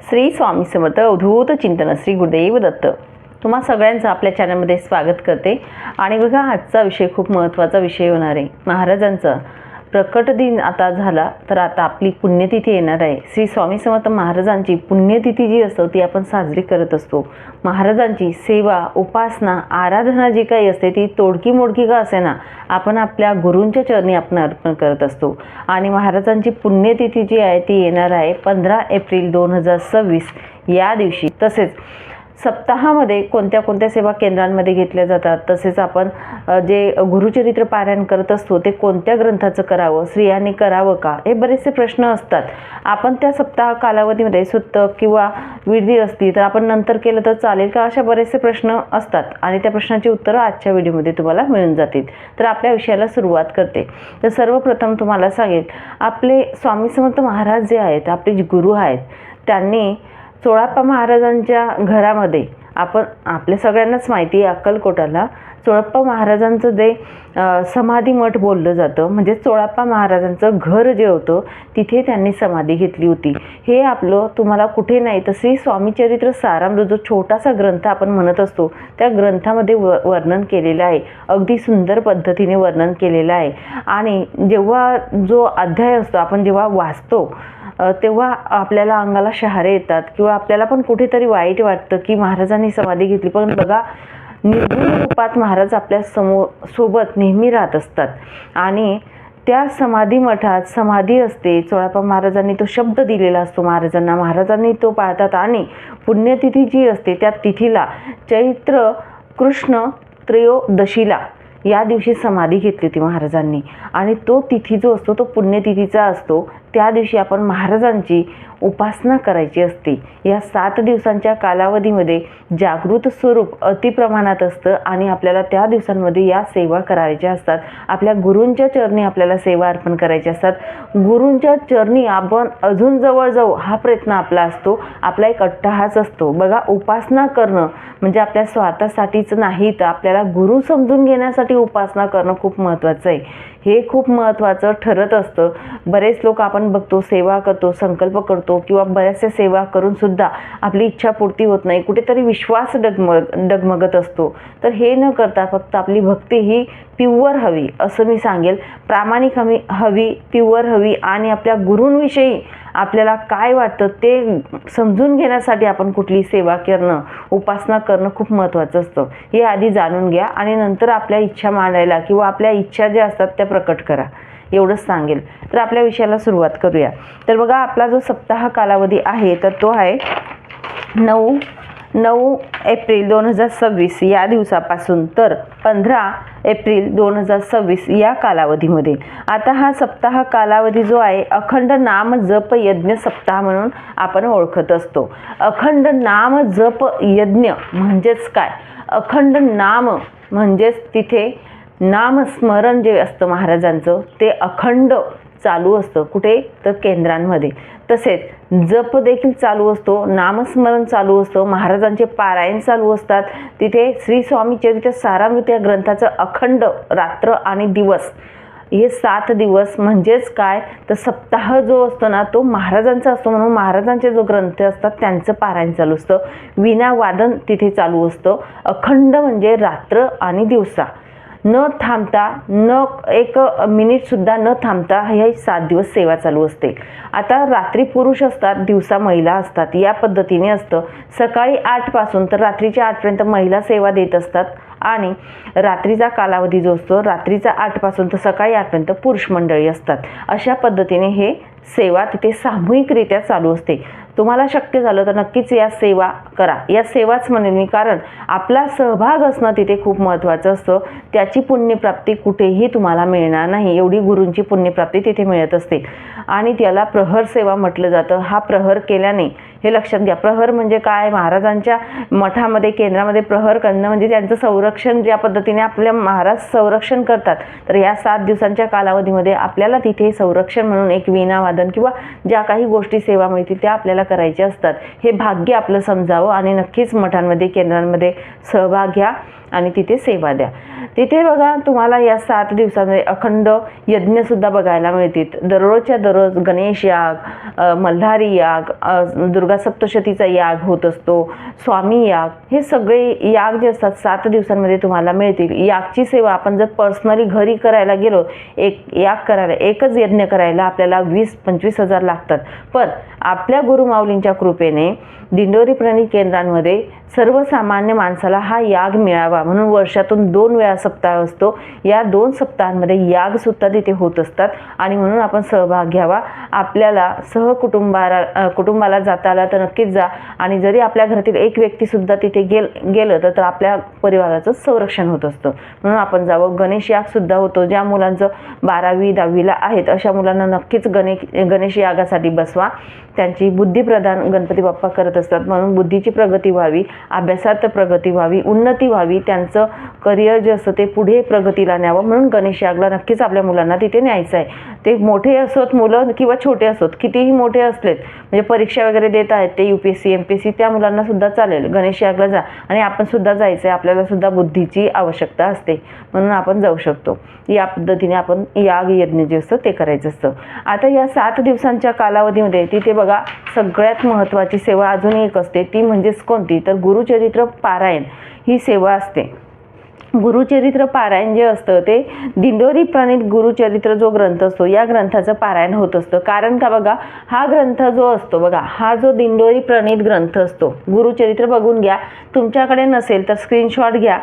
श्री स्वामी समर्थ अवधूत चिंतन श्री गुरुदेव दत्त तुम्हा सगळ्यांचं आपल्या चॅनलमध्ये स्वागत करते। आणि बघा, आजचा विषय खूप महत्त्वाचा विषय होणार आहे। महाराजांचा प्रकट दिन आता झाला, तर आता आपली पुण्यतिथी येणार आहे। श्री स्वामी समर्थ महाराजांची पुण्यतिथी जी असते ती आपण साजरी करत असतो। महाराजांची सेवा, उपासना, आराधना जी काही असते ती तोडकी मोडकी का असेना आपण आपल्या गुरूंच्या चरणी आपण अर्पण करत असतो। आणि महाराजांची पुण्यतिथी जी आहे ती येणार आहे 15 एप्रिल 2026 या दिवशी। तसेच सप्ताहामध्ये कोणत्या कोणत्या सेवा केंद्रांमध्ये घेतल्या जातात, तसेच आपण जे गुरुचरित्र पारायण करत असतो ते कोणत्या ग्रंथाचं करावं, स्त्रियांनी करावं का, हे बरेचसे प्रश्न असतात। आपण त्या सप्ताह कालावधीमध्ये सुत्तक किंवा विधी असली तर आपण नंतर केलं तर चालेल का, अशा बरेचसे प्रश्न असतात आणि त्या प्रश्नाची उत्तरं आजच्या व्हिडिओमध्ये तुम्हाला मिळून जातील। तर आपल्या विषयाला सुरुवात करते। तर सर्वप्रथम तुम्हाला सांगेल, आपले स्वामी समर्थ महाराज जे आहेत, आपले जे गुरु आहेत, त्यांनी चोळाप्पा महाराजांच्या घरामध्ये आपण आपल्या सगळ्यांनाच माहिती आहे, अक्कलकोटाला चोळाप्पा महाराजांचं जे समाधी मठ बोललं जातं, म्हणजे चोळाप्पा महाराजांचं घर जे होतं तिथे त्यांनी समाधी घेतली होती। हे आपलं तुम्हाला कुठे नाही तर श्री स्वामीचरित्र सारामृत जो छोटासा ग्रंथ आपण म्हणत असतो त्या ग्रंथामध्ये वर्णन केलेलं आहे। अगदी सुंदर पद्धतीने वर्णन केलेलं आहे। आणि जेव्हा जो अध्याय असतो आपण जेव्हा वाचतो तेव्हा आपल्याला अंगाला शहारे येतात किंवा आपल्याला पण कुठेतरी वाईट वाटतं की महाराजांनी समाधी घेतली। पण बघा, निर्गुण रूपात महाराज आपल्या सोबत नेहमी राहत असतात आणि त्या समाधी मठात समाधी असते। चोळाप्पा महाराजांनी तो शब्द दिलेला असतो महाराजांना, महाराजांनी तो पाळतात। आणि पुण्यतिथी जी असते त्या तिथीला चैत्र कृष्ण त्रयोदशीला या दिवशी समाधी घेतली होती महाराजांनी। आणि तो तिथी जो असतो तो पुण्यतिथीचा असतो। त्या दिवशी आपण महाराजांची उपासना करायची असते। या 7 दिवसांच्या कालावधीमध्ये जागृत स्वरूप अतिप्रमाणात असतं आणि आपल्याला त्या दिवसांमध्ये या सेवा करायच्या असतात। आपल्या गुरूंच्या चरणी आपल्याला सेवा अर्पण करायची असतात। गुरूंच्या चरणी आपण अजून जवळ जाऊ हा प्रयत्न आपला असतो, आपला एक अट्टहास असतो। बघा, उपासना करणं म्हणजे आपल्या स्वतःसाठीच नाही तर आपल्याला गुरु समजून घेण्यासाठी उपासना करणं खूप महत्त्वाचं आहे। हे खूप महत्त्वाचं ठरत असतं। बरेच लोक आपण बघतो सेवा करतो, संकल्प करतो किंवा बऱ्याचशा सेवा करून सुद्धा आपली इच्छा पूर्ती होत नाही, कुठेतरी विश्वास डगमगत असतो। तर हे न करता फक्त आपली भक्ती ही प्युअर हवी, असं मी सांगेल। प्रामाणिक हवी, प्युअर हवी आणि आपल्या गुरूंविषयी आपल्याला काय वाटतं ते समजून घेण्यासाठी आपण कुठली सेवा करणं, उपासना करणं खूप महत्त्वाचं असतं। हे आधी जाणून घ्या आणि नंतर आपल्या इच्छा मांडायला किंवा आपल्या इच्छा ज्या असतात त्या प्रकट करा, एवढंच सांगेल। तर आपल्या विषयाला सुरुवात करूया। तर बघा, आपला जो सप्ताह कालावधी आहे तर तो आहे 9 एप्रिल 2026 या दिवसापासून तर 15 एप्रिल 2026 या कालावधीमध्ये। आता हा सप्ताह कालावधी जो आहे अखंड नाम जप यज्ञ सप्ताह म्हणून आपण ओळखत असतो। अखंड नाम जप यज्ञ म्हणजेच काय? अखंड नाम म्हणजेच तिथे नामस्मरण जे असतं महाराजांचं ते अखंड चालू असतं। कुठे तर केंद्रांमध्ये। तसेच जप देखील चालू असतो, नामस्मरण चालू असतं, महाराजांचे पारायण चालू असतात। तिथे श्री स्वामीचरित्र सारामृत या ग्रंथाचं अखंड रात्र आणि दिवस हे 7 दिवस म्हणजेच काय तर सप्ताह जो असतो ना तो महाराजांचा असतो, म्हणून महाराजांचे जो ग्रंथ असतात त्यांचं पारायण चालू असतं। विना वादन तिथे चालू असतं। अखंड म्हणजे रात्र आणि दिवसा न थांबता, न एक मिनिट सुद्धा न थांबता हे 7 दिवस सेवा चालू असते। आता रात्री पुरुष असतात, दिवसा महिला असतात, या पद्धतीने असतं। सकाळी 8 पासून तर रात्रीच्या 8 पर्यंत महिला सेवा देत असतात आणि रात्रीचा कालावधी जो असतो रात्रीचा 8 पासून तर सकाळी 8 पर्यंत पुरुष मंडळी असतात। अशा पद्धतीने हे सेवा तिथे सामूहिकरित्या चालू असते। तुम्हाला शक्य झालं तर नक्कीच या सेवा करा, या सेवाच म्हणेन मी, कारण आपला सहभाग असणं तिथे खूप महत्त्वाचं असतं। त्याची पुण्यप्राप्ती कुठेही तुम्हाला मिळणार नाही, एवढी गुरूंची पुण्यप्राप्ती तिथे मिळत असते। आणि त्याला प्रहर सेवा म्हटलं जातं। हा प्रहर केल्याने हे लक्षात घ्या, प्रहर म्हणजे काय? महाराजांच्या मठामध्ये केंद्रामध्ये प्रहर करणं म्हणजे त्यांचं संरक्षण, ज्या पद्धतीने आपल्या महाराज संरक्षण करतात तर या 7 दिवसांच्या कालावधीमध्ये आपल्याला तिथे संरक्षण म्हणून एक वीणावादन किंवा ज्या काही गोष्टी सेवा मिळतील त्या आपल्याला करायच्या असतात। हे भाग्य आपलं समजावं आणि नक्कीच मठांमध्ये केंद्रांमध्ये सहभाग घ्या आणि तिथे सेवा द्या. तिथे बघा तुम्हाला या 7 दिवसांमध्ये अखंड यज्ञसुद्धा बघायला मिळतील. दररोजच्या दररोज गणेश याग, मल्हारी याग, दुर्गा सप्तशतीचा याग होत असतो, स्वामी याग, हे सगळे याग जे असतात 7 दिवसांमध्ये तुम्हाला मिळतील. यागची सेवा आपण जर पर्सनली घरी करायला गेलो, एक याग करायला, एकच यज्ञ करायला आपल्याला 20-25 हजार लागतात. पण आपल्या गुरुमाऊलींच्या कृपेने दिंडोरी प्रणित केंद्रांमध्ये सर्वसामान्य माणसाला हा याग मिळावा म्हणून वर्षातून 2 वेळा सप्ताह असतो. या 2 सप्ताहांमध्ये यागसुद्धा तिथे होत असतात आणि म्हणून आपण सहभाग घ्यावा. आपल्याला कुटुंबाला जाता आला तर नक्कीच जा. आणि जरी आपल्या घरातील एक व्यक्तीसुद्धा तिथे गेलं तर आपल्या परिवाराचं संरक्षण होत असतं. म्हणून आपण जावं. गणेश यागसुद्धा होतो. ज्या मुलांचं 12वी 10वीला आहेत अशा मुलांना नक्कीच गणेश यागासाठी बसवा. त्यांची बुद्धी प्रदान गणपती बाप्पा करत असतात. म्हणून बुद्धीची प्रगती व्हावी, अभ्यासात प्रगती व्हावी, उन्नती व्हावी, त्यांचं करिअर जे असतं ते पुढे प्रगतीला न्यावं म्हणून गणेश यागला नक्कीच आपल्या मुलांना तिथे न्यायचं आहे. ते मोठे असोत मुलं किंवा छोटे असोत, कितीही मोठे असलेत, म्हणजे परीक्षा वगैरे देत आहेत ते UPSC MPSC, त्या मुलांना सुद्धा चालेल. गणेश यागला जा. आणि आपण सुद्धा जायचं आहे. आपल्याला सुद्धा बुद्धीची आवश्यकता असते म्हणून आपण जाऊ शकतो. या पद्धतीने आपण याग यज्ञ जे असतं ते करायचं असतं. आता या 7 दिवसांच्या कालावधीमध्ये तिथे बघा सगळ्यात महत्त्वाची सेवा अजून एक असते. ती म्हणजेच कोणती, तर गुरुचरित्र पारायण ही सेवा असते. गुरुचरित्र पारायण जे असतं ते दिंडोरी प्रणित गुरुचरित्र जो ग्रंथ असतो या ग्रंथाचं पारायण होत असतं. कारण का बघा, हा ग्रंथ जो असतो बघा, हा जो दिंडोरी प्रणित ग्रंथ असतो, गुरुचरित्र बघून घ्या. तुमच्याकडे नसेल तर स्क्रीनशॉट घ्या.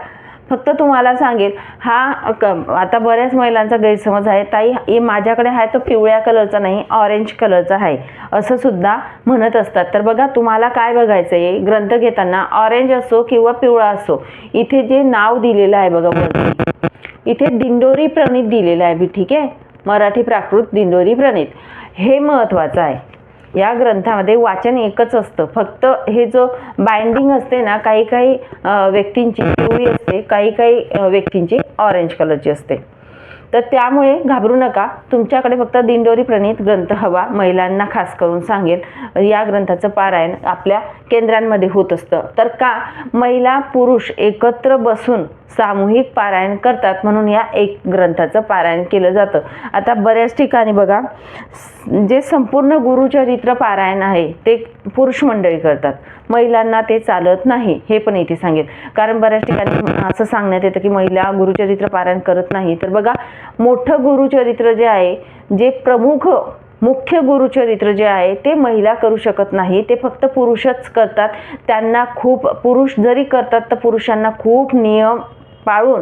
फक्त तुम्हाला सांगेल, आता बऱ्याच महिलांचा गैरसमज आहे, ताई हे माझ्याकडे आहे तो पिवळ्या कलरचा नाही, ऑरेंज कलरचा आहे असं सुद्धा म्हणत असतात. तर बघा तुम्हाला काय बघायचं आहे, ग्रंथ घेताना ऑरेंज असो किंवा पिवळा असो, इथे जे नाव दिलेलं आहे बघा वरती, इथे दिंडोरी प्रणित दिलेलं आहे. ठीक आहे, मराठी प्राकृत दिंडोरी प्रणित, हे महत्त्वाचं आहे. या ग्रंथामध्ये वाचन एकच असतं. फक्त हे जो बाइंडिंग असते ना, काही काही व्यक्तींची पिवळी असते, काही काही व्यक्तींची ऑरेंज कलरची असते. तर त्यामुळे घाबरू नका. तुमच्याकडे फक्त दिंडोरी प्रणित ग्रंथ हवा. महिलांना खास करून सांगेल, या ग्रंथाचं पारायण आपल्या केंद्रांमध्ये होत असतं. तर का, महिला पुरुष एकत्र बसून सामूहिक पारायण करतात म्हणून या एक ग्रंथाचं पारायण केलं जातं. आता बऱ्याच ठिकाणी बघा, जे संपूर्ण गुरुचरित्र पारायण आहे ते पुरुष मंडळी करतात, महिलांना ते चालत नाही, हे पण इथे सांगेल. कारण बऱ्याच ठिकाणी असं सांगण्यात येतं की महिला गुरुचरित्र पारायण करत नाही. तर बघा, मोठं गुरुचरित्र जे आहे, जे मुख्य गुरुचरित्र जे आहे ते महिला करू शकत नाही, ते फक्त पुरुषच करतात. त्यांना पुरुष जरी करतात तर पुरुषांना खूप नियम पाळून,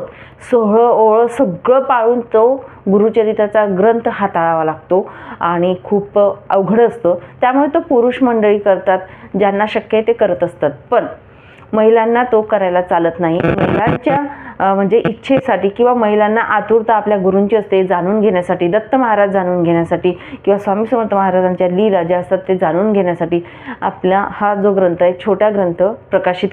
सोहळं ओळं सगळं पाळून तो गुरुचरित्राचा ग्रंथ हाताळावा लागतो आणि खूप अवघड असतो. त्यामुळे तो पुरुष मंडळी करतात, ज्यांना शक्य आहे ते करत असतात. पण महिलांना तो करायला चालत नाही. महिलांच्या म्हणजे इच्छेसाठी किंवा महिलांना आतुरता आपल्या गुरूंची असते जाणून घेण्यासाठी, दत्त महाराज जाणून घेण्यासाठी किंवा स्वामी समर्थ महाराजांच्या लीला ज्या असतात ते जाणून घेण्यासाठी आपला हा जो ग्रंथ आहे, छोटा ग्रंथ प्रकाशित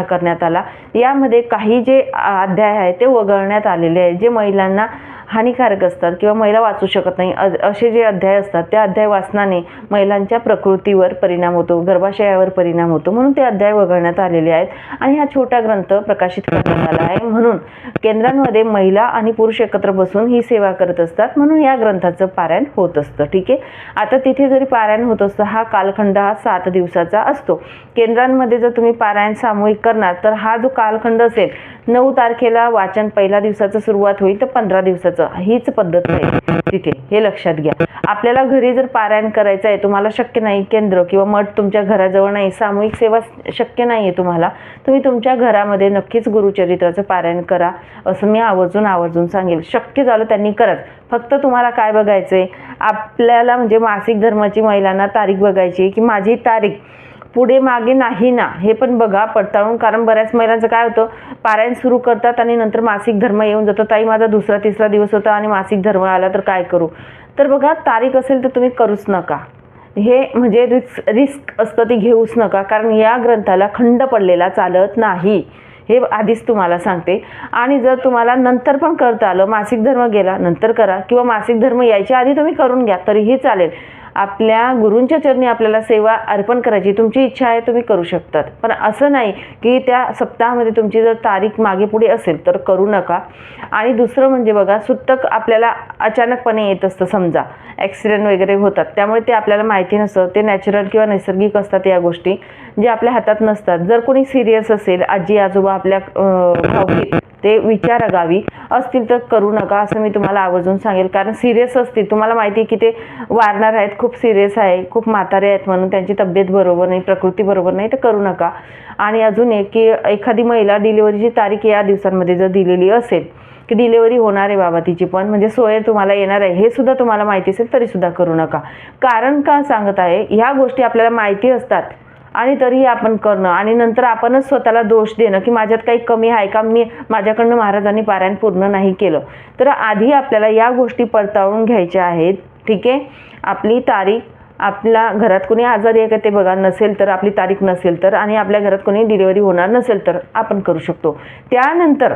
करण्यात आला. यामध्ये काही जे अध्याय आहेत ते वगळण्यात आलेले आहेत, जे महिलांना हानिकारक असतात किंवा महिला वाचू शकत नाही असे जे अध्याय असतात, त्या अध्याय वाचनाने महिलांच्या प्रकृतीवर परिणाम होतो, गर्भाशयावर परिणाम होतो, म्हणून ते अध्याय वगळण्यात आलेले आहेत. आणि हा छोटा ग्रंथ प्रकाशित करण्यात आला आहे. म्हणून केंद्रांमध्ये महिला आणि पुरुष एकत्र बसून ही सेवा करत असतात, म्हणून या ग्रंथाचं पारायण होत असतं. ठीक आहे, आता तिथे जरी पारायण होत असतं, हा कालखंड हा 7 दिवसाचा असतो. केंद्रांमध्ये जर तुम्ही पारायण सामूहिक करणार तर हा जो कालखंड असेल, 9 तारखेला वाचन पहिल्या दिवसाचं सुरुवात होईल तर 15 दिवसाचं हीच पद्धत आहे तिथे, हे लक्षात घ्या. आपल्याला घरी जर पारायण करायचं आहे, तुम्हाला शक्य नाही, केंद्र किंवा मठ तुमच्या घराजवळ नाही, सामूहिक सेवा शक्य नाही आहे तुम्हाला, तुम्ही तुमच्या घरामध्ये नक्कीच गुरुचरित्राचं पारायण करा असं मी आवर्जून सांगेल. शक्य झालं त्यांनी करत. फक्त तुम्हाला काय बघायचंय, आपल्याला म्हणजे मासिक धर्माची महिलांना तारीख बघायची की माझी तारीख पुढे मागे नाही ना, हे पण बघा पडताळून. कारण बऱ्याच महिलांचं काय होतं, पारायण सुरू करतात आणि नंतर मासिक धर्म येऊन जातो, ताई माझा 2रा-3रा दिवस होता आणि मासिक धर्म आला तर काय करू. तर बघा, तारीख असेल तर तुम्ही करूच नका. हे म्हणजे रिस्क असतं, ती घेऊच नका. कारण या ग्रंथाला खंड पडलेला चालत नाही, हे आधीच तुम्हाला सांगते. आणि जर तुम्हाला नंतर पण करता आलं, मासिक धर्म गेला नंतर करा किंवा मासिक धर्म यायच्या आधी तुम्ही करून घ्या तरीही चालेल. आपल्या गुरूंच्या चरणी आपल्याला सेवा अर्पण करायची, तुमची इच्छा आहे तुम्ही करू शकतात, पण असं नाही की त्या सप्ताहामध्ये तुमची जर तारीख मागे पुढे असेल तर करू नका. आणि दुसरं म्हणजे बघा, सुतक आपल्याला अचानकपणे येत असतं, समजा ॲक्सिडेंट वगैरे होतात, त्यामुळे ते आपल्याला माहिती नसतं, ते नॅचरल किंवा नैसर्गिक असतात या गोष्टी, जे आपल्या हातात नसतात. जर कोणी सिरियस असेल, आजी आजोबा आपल्या भावकीत ते विचारा गावी असतील तर करू नका, असं मी तुम्हाला आवर्जून सांगेल. कारण सिरियस असतील, तुम्हाला माहिती आहे की ते वारणार आहेत, खूप सिरियस आहे, खूप म्हातारे आहेत म्हणून त्यांची तब्येत बरोबर नाही, प्रकृती बरोबर नाही, तर करू नका. आणि अजून एक की एखादी महिला डिलिव्हरीची तारीख या दिवसांमध्ये जर दिलेली असेल की डिलिव्हरी होणार आहे बाबा तिची, पण म्हणजे सोय तुम्हाला येणार आहे, हे सुद्धा तुम्हाला माहिती असेल तरी सुद्धा करू नका. कारण का सांगत आहे, ह्या गोष्टी आपल्याला माहिती असतात आणि तरीही आपण करणं आणि नंतर आपणच स्वतःला दोष देणं की माझ्यात काही कमी आहे का, मी माझ्याकडनं महाराजांनी पारायण पूर्ण नाही केलं. तर आधी आपल्याला या गोष्टी पडताळून घ्यायच्या आहेत. ठीक आहे, आपली तारीख, आपल्या घरात कोणी आजारी आहे का ते बघा, नसेल तर आपली तारीख नसेल तर, आणि आपल्या घरात कोणी डिलिव्हरी होणार नसेल तर आपण करू शकतो. त्यानंतर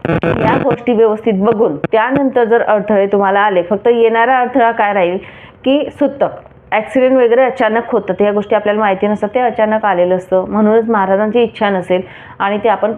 या गोष्टी व्यवस्थित बघून त्यानंतर जर अडथळे तुम्हाला आले, फक्त येणारा अडथळा काय राहील की सुतक, ॲक्सिडेंट वगैरे अचानक होतं, ह्या गोष्टी आपल्याला माहिती नसतात, ते अचानक आलेलं असतं, म्हणूनच महाराजांची इच्छा नसेल आणि ते आपण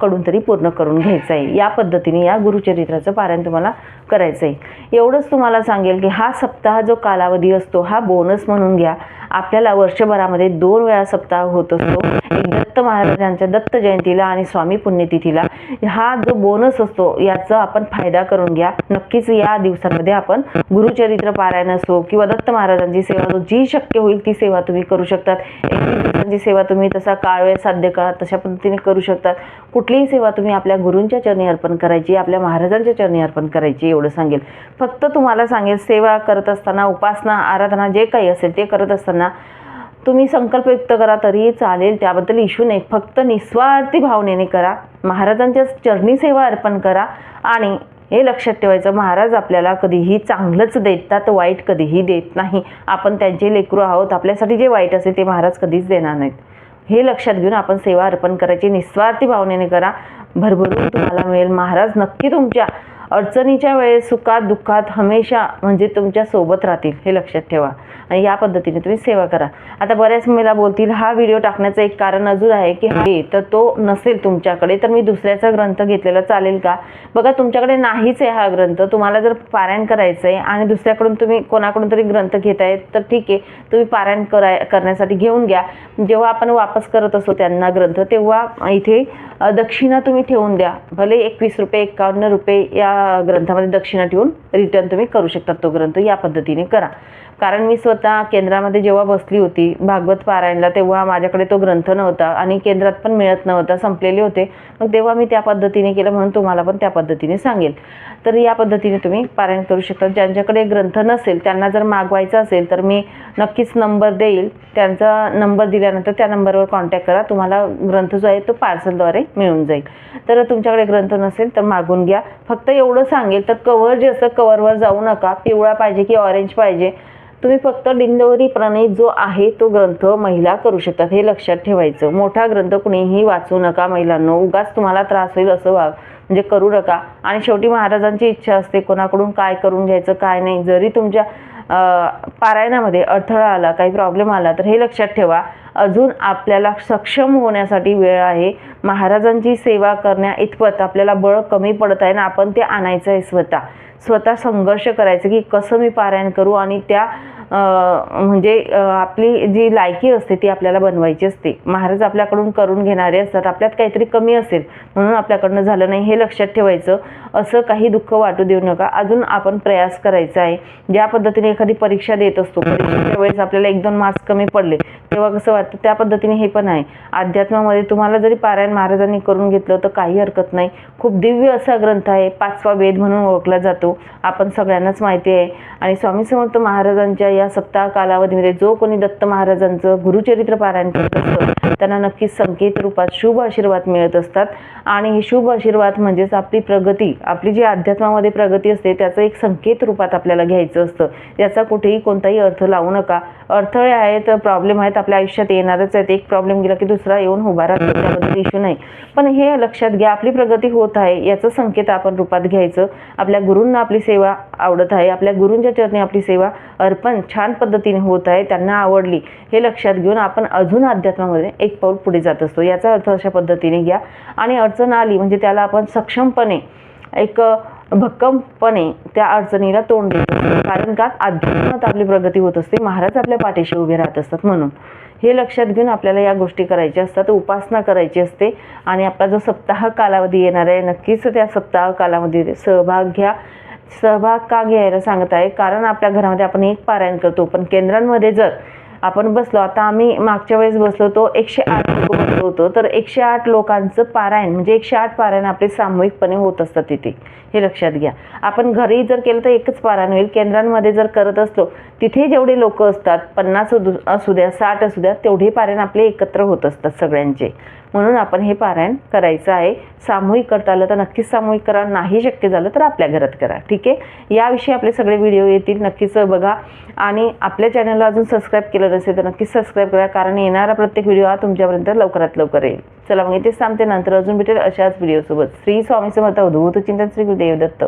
कडून तरी पूर्ण करून घ्यायचं आहे. या पद्धतीने या गुरुचरित्राचं पारायण तुम्हाला करायचं आहे. एवढंच तुम्हाला सांगेल की हा सप्ताह जो कालावधी असतो हा बोनस म्हणून घ्या. आपल्याला वर्षभरामध्ये 2 वेळा सप्ताह होत असतो, एक दत्त महाराजांच्या दत्त जयंतीला आणि स्वामी पुण्यतिथीला. हा जो बोनस असतो याचा आपण फायदा करून घ्या. नक्कीच या दिवसांमध्ये आपण गुरुचरित्र पारायण असो किंवा दत्त महाराजांची सेवा, जी शक्य होईल ती सेवा तुम्ही करू शकतात. 21 दिवसांची सेवा तुम्ही तसा काळ साध्य काळात तशा पद्धतीने करू शकतात. कुठलीही सेवा तुम्ही आपल्या गुरूंच्या चरणी अर्पण करायची, आपल्या महाराजांच्या चरणी अर्पण करायची, एवढं सांगेल. फक्त तुम्हाला सांगेल, सेवा करत असताना, उपासना आराधना जे काही असेल ते करत असताना तुम्ही संकल्प व्यक्त करा तरीही चालेल, त्याबद्दल इश्यू नाही. फक्त निस्वार्थी भावनेने करा, महाराजांच्या चरणी सेवा अर्पण करा. आणि हे लक्षात ठेवायचं, महाराज आपल्याला कधीही चांगलंच देतात, वाईट कधीही देत नाही. आपण त्यांचे लेकरू आहोत, आपल्यासाठी जे वाईट असेल ते महाराज कधीच देणार नाहीत. हे लक्षात घेऊन आपण सेवा अर्पण करायची, निस्वार्थी भावनेने करा, भरभरून तुम्हाला मिळेल. महाराज नक्की तुमच्या अडचणीच्या वेळेस, सुखात दुःखात हमेशा म्हणजे तुमच्या सोबत राहतील, हे लक्षात ठेवा. आणि या पद्धतीने तुम्ही सेवा करा. आता बऱ्याच महिला बोलतील, हा व्हिडिओ टाकण्याचं एक कारण अजून आहे की हे तर तो नसेल तुमच्याकडे तर मी दुसऱ्याचा ग्रंथ घेतलेला चालेल का? बघा, तुमच्याकडे नाहीच आहे हा ग्रंथ, तुम्हाला जर पारायण करायचं आहे आणि दुसऱ्याकडून तुम्ही कोणाकडून तरी ग्रंथ घेताय तर ठीक आहे, तुम्ही पारायण करण्यासाठी घेऊन घ्या. जेव्हा आपण वापस करत असतो त्यांना ग्रंथ, तेव्हा इथे दक्षिणा तुम्ही ठेवून द्या. भले 21 रुपये 51 रुपये या ग्रंथामध्ये दक्षिणा ठेवून रिटर्न तुम्ही करू शकता तो ग्रंथ. या पद्धतीने करा. कारण मी स्वतः केंद्रामध्ये जेव्हा बसली होती भागवत पारायणला, तेव्हा माझ्याकडे तो ग्रंथ नव्हता आणि केंद्रात पण मिळत नव्हता, संपलेले होते. मग तेव्हा मी त्या पद्धतीने केलं, म्हणून तुम्हाला पण त्या पद्धतीने सांगेल. तर या पद्धतीने तुम्ही पारायण करू शकता. ज्यांच्याकडे ग्रंथ नसेल त्यांना जर मागवायचा असेल तर मी नक्कीच नंबर देईल. त्यांचा नंबर दिल्यानंतर त्या नंबरवर कॉन्टॅक्ट करा, तुम्हाला ग्रंथ जो आहे तो पार्सलद्वारे मिळून जाईल. तर तुमच्याकडे ग्रंथ नसेल तर मागून घ्या. फक्त एवढं सांगेल, तर कव्हर जे असतं कव्हरवर जाऊ नका, पिवळा पाहिजे की ऑरेंज पाहिजे. तुम्ही फक्त डिंडोरी प्रणीत जो आहे तो ग्रंथ महिला करू शकतात, हे लक्षात ठेवायचं. मोठा ग्रंथ कुणीही वाचू नका महिलांनो, उगाच तुम्हाला त्रास होईल असं म्हणजे करू नका. आणि शेवटी महाराजांची इच्छा असते कोणाकडून काय करून घ्यायचं काय नाही. जरी तुमच्या पारायणामध्ये अडथळा आला, काही प्रॉब्लेम आला, तर हे लक्षात ठेवा, अजून आपल्याला सक्षम होण्यासाठी वेळ आहे. महाराजांची सेवा करण्या इतपत आपल्याला बळ कमी पडत आहे ना, आपण ते आणायचं आहे. स्वतः संघर्ष करायचं की कसं मी पारायण करू, आणि त्या म्हणजे आपली जी लायकी असते ती आपल्याला बनवायची असते. महाराज आपल्याकडून करून घेणारे असतात, आपल्यात काहीतरी कमी असेल म्हणून आपल्याकडनं झालं नाही, हे लक्षात ठेवायचं. असं काही दुःख वाटू देऊ नका, अजून आपण प्रयास करायचा आहे. ज्या पद्धतीने एखादी परीक्षा देत असतो, परीक्षेच्या वेळेस आपल्याला 1-2 मार्क्स कमी पडले तेव्हा कसं वाटतं, त्या पद्धतीने हे पण आहे. अध्यात्मामध्ये तुम्हाला जरी पारायण महाराजांनी करून घेतलं तर काही हरकत नाही. खूप दिव्य असा ग्रंथ आहे, 5वा वेद म्हणून ओळखला जातो, आपण सगळ्यांनाच माहिती आहे. आणि स्वामी समर्थ महाराजांच्या या सप्ताह कालावधीमध्ये जो कोणी दत्त महाराजांचं गुरुचरित्र पारायण करत असतं त्यांना नक्कीच संकेत रूपात शुभ आशीर्वाद मिळत असतात. आणि हे शुभ आशीर्वाद म्हणजेच आपली प्रगती, आपली जी अध्यात्मामध्ये प्रगती असते त्याचं एक संकेत रूपात आपल्याला घ्यायचं असतं. याचा कुठेही कोणताही अर्थ लावू नका. अडथळे आहेत, प्रॉब्लेम आहेत, आपल्या आयुष्यात येणारच आहेत. एक प्रॉब्लेम गेला की दुसरा येऊन उभा राहतो, त्याबद्दल इश्यू नाही. पण हे लक्षात घ्या, आपली प्रगती होत आहे याचं संकेत आपण रूपात घ्यायचं. आपल्या गुरूंना आपली सेवा आवडत आहे, आपल्या गुरूंच्या चरणी आपली सेवा अर्पण छान पद्धतीने होत आहे, त्यांना आवडली हे लक्षात घेऊन आपण अजून अध्यात्मामध्ये एक पाऊल पुढे जात असतो. याचा अर्थ अशा पद्धतीने घ्या. आणि अडचण आली म्हणजे त्याला आपण सक्षमपणे एक भक्कमपणे त्या अडचणीला तोंड देत असतो. कारण का अध्यात्मात आपली प्रगती होत असते, महाराज आपल्या पाठीशी उभे राहत असतात. म्हणून हे लक्षात घेऊन आपल्याला या गोष्टी करायच्या असतात, उपासना करायची असते. आणि आपला जो सप्ताह कालावधी येणार आहे, नक्कीच त्या सप्ताह कालावधीमध्ये सहभाग घ्या. सहभाग का घ्यायला सांगत आहे, कारण आपल्या घरामध्ये आपण एक पारायण करतो, पण केंद्रांमध्ये जर आपण बसलो, आता आम्ही मागच्या वेळेस बसलो होतो 108 लोक बसलो होतो, तर 108 लोकांचं पारायण म्हणजे 108 पारायण आपले सामूहिकपणे होत असतात तिथे. हे लक्षात घ्या. आपण घरी जर केलं तर एकच पारायण होईल. केंद्रांमध्ये जर करत असलो तिथे जेवढे लोक असतात, 50 असू द्या 60 असू द्या, तेवढे पारायण आपले एकत्र होत असतात सगळ्यांचे. म्हणून आपण हे पारायण करायचं आहे. सामूहिक करता आलं तर नक्कीच सामूहिक करा, नाही शक्य झालं तर आपल्या घरात करा. ठीक आहे. याविषयी आपले सगळे व्हिडिओ येतील, नक्कीच बघा. आणि आपल्या चॅनलला अजून सबस्क्राईब केलं नसेल तर नक्कीच सबस्क्राईब करा, कारण येणारा प्रत्येक व्हिडिओ हा तुमच्यापर्यंत लवकरात लवकर येईल. चला मग इथेच थांबते, नंतर अजून भेटेल अशाच व्हिडिओसोबत. श्री स्वामी समर्थ. अवधूत चिंतन. श्री गुरुदेव दत्त.